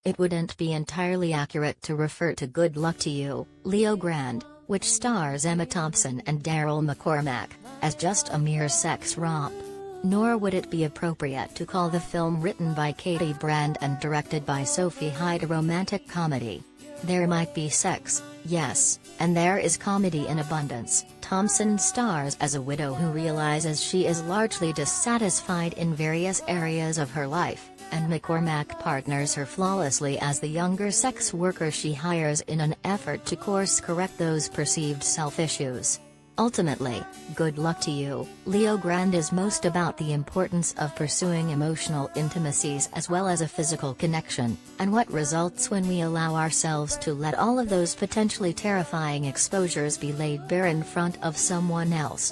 It wouldn't be entirely accurate to refer to Good Luck to You, Leo Grande, which stars Emma Thompson and Daryl McCormack, as just a mere sex romp. Nor would it be appropriate to call the film, written by Katy Brand and directed by Sophie Hyde, a romantic comedy. There might be sex, yes, and there is comedy in abundance. Thompson stars as a widow who realizes she is largely dissatisfied in various areas of her life, and McCormack partners her flawlessly as the younger sex worker she hires in an effort to course-correct those perceived self-issues. Ultimately, Good Luck to You, Leo Grande is most about the importance of pursuing emotional intimacies as well as a physical connection, and what results when we allow ourselves to let all of those potentially terrifying exposures be laid bare in front of someone else.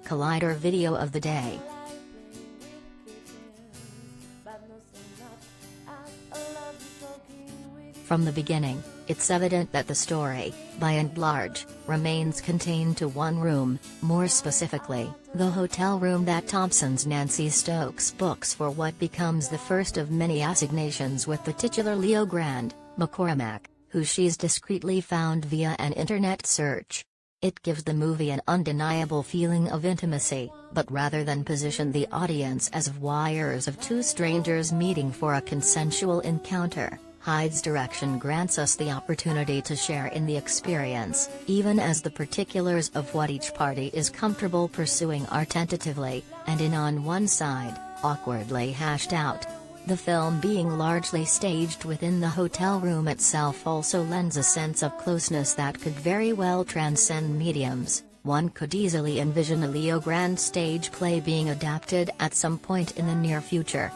Collider video of the day. From the beginning, it's evident that the story, by and large, remains contained to one room, more specifically, the hotel room that Thompson's Nancy Stokes books for what becomes the first of many assignations with the titular Leo Grande, McCormack, who she's discreetly found via an internet search. It gives the movie an undeniable feeling of intimacy, but rather than position the audience as voyeurs of two strangers meeting for a consensual encounter, Hyde's direction grants us the opportunity to share in the experience, even as the particulars of what each party is comfortable pursuing are tentatively, and on one side, awkwardly hashed out. The film being largely staged within the hotel room itself also lends a sense of closeness that could very well transcend mediums. One could easily envision a Leo Grande stage play being adapted at some point in the near future.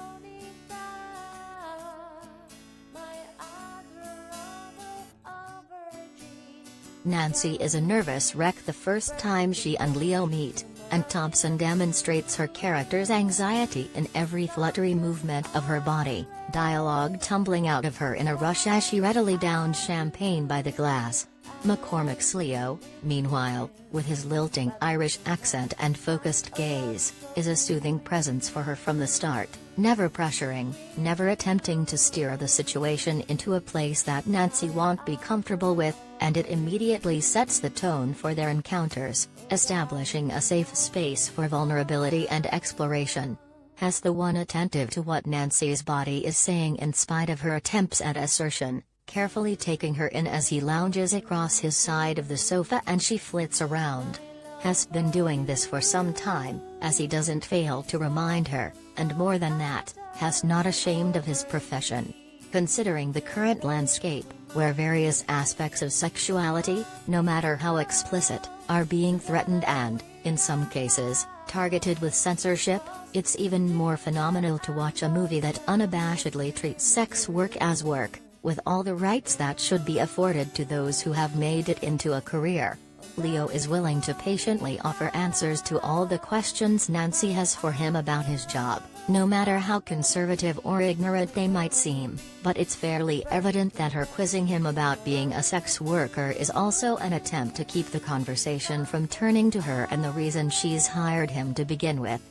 Nancy is a nervous wreck the first time she and Leo meet, and Thompson demonstrates her character's anxiety in every fluttery movement of her body, dialogue tumbling out of her in a rush as she readily downs champagne by the glass. McCormack's Leo, meanwhile, with his lilting Irish accent and focused gaze, is a soothing presence for her from the start, never pressuring, never attempting to steer the situation into a place that Nancy won't be comfortable with, and it immediately sets the tone for their encounters, establishing a safe space for vulnerability and exploration. As the one attentive to what Nancy's body is saying in spite of her attempts at assertion, carefully taking her in as he lounges across his side of the sofa and she flits around. Has been doing this for some time, as he doesn't fail to remind her, and more than that, has not ashamed of his profession. Considering the current landscape, where various aspects of sexuality, no matter how explicit, are being threatened and, in some cases, targeted with censorship, it's even more phenomenal to watch a movie that unabashedly treats sex work as work, with all the rights that should be afforded to those who have made it into a career. Leo is willing to patiently offer answers to all the questions Nancy has for him about his job, no matter how conservative or ignorant they might seem, but it's fairly evident that her quizzing him about being a sex worker is also an attempt to keep the conversation from turning to her and the reason she's hired him to begin with.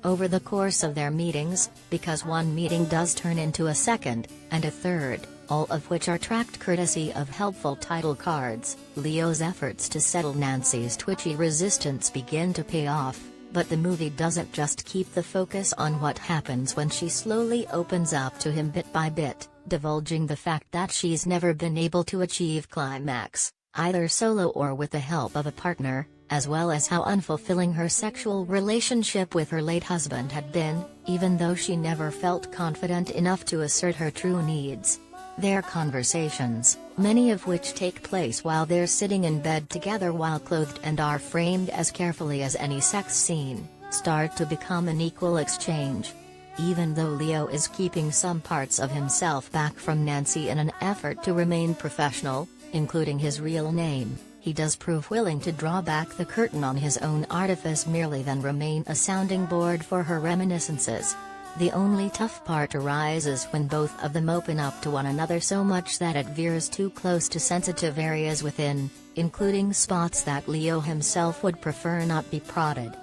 Over the course of their meetings, because one meeting does turn into a second, and a third, all of which are tracked courtesy of helpful title cards, Leo's efforts to settle Nancy's twitchy resistance begin to pay off, but the movie doesn't just keep the focus on what happens when she slowly opens up to him bit by bit, divulging the fact that she's never been able to achieve climax, either solo or with the help of a partner, as well as how unfulfilling her sexual relationship with her late husband had been, even though she never felt confident enough to assert her true needs. Their conversations, many of which take place while they're sitting in bed together while clothed and are framed as carefully as any sex scene, start to become an equal exchange. Even though Leo is keeping some parts of himself back from Nancy in an effort to remain professional, including his real name, he does prove willing to draw back the curtain on his own artifice merely than remain a sounding board for her reminiscences. The only tough part arises when both of them open up to one another so much that it veers too close to sensitive areas within, including spots that Leo himself would prefer not be prodded.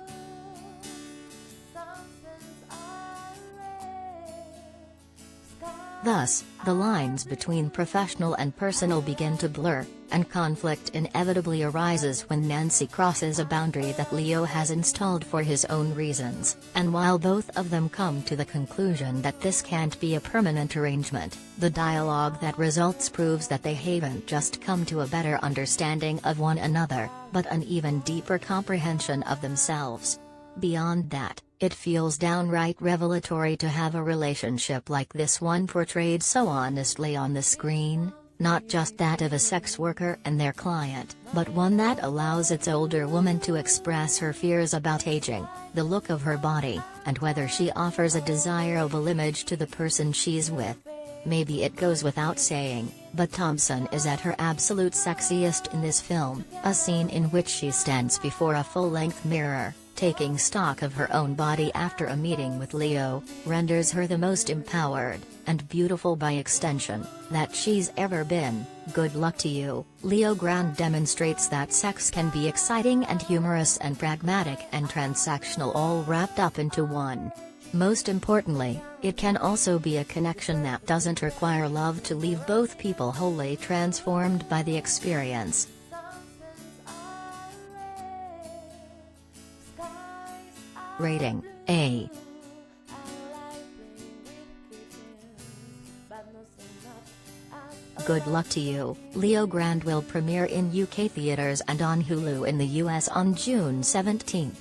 Thus, the lines between professional and personal begin to blur, and conflict inevitably arises when Nancy crosses a boundary that Leo has installed for his own reasons, and while both of them come to the conclusion that this can't be a permanent arrangement, the dialogue that results proves that they haven't just come to a better understanding of one another, but an even deeper comprehension of themselves. Beyond that, it feels downright revelatory to have a relationship like this one portrayed so honestly on the screen, not just that of a sex worker and their client, but one that allows its older woman to express her fears about aging, the look of her body, and whether she offers a desirable image to the person she's with. Maybe it goes without saying, but Thompson is at her absolute sexiest in this film. A scene in which she stands before a full-length mirror, taking stock of her own body after a meeting with Leo, renders her the most empowered, and beautiful by extension, that she's ever been. Good luck to you. Leo Grande demonstrates that sex can be exciting and humorous and pragmatic and transactional all wrapped up into one. Most importantly, it can also be a connection that doesn't require love to leave both people wholly transformed by the experience. Rating: A. Good luck to you. Leo Grande will premiere in UK theaters and on Hulu in the US on June 17.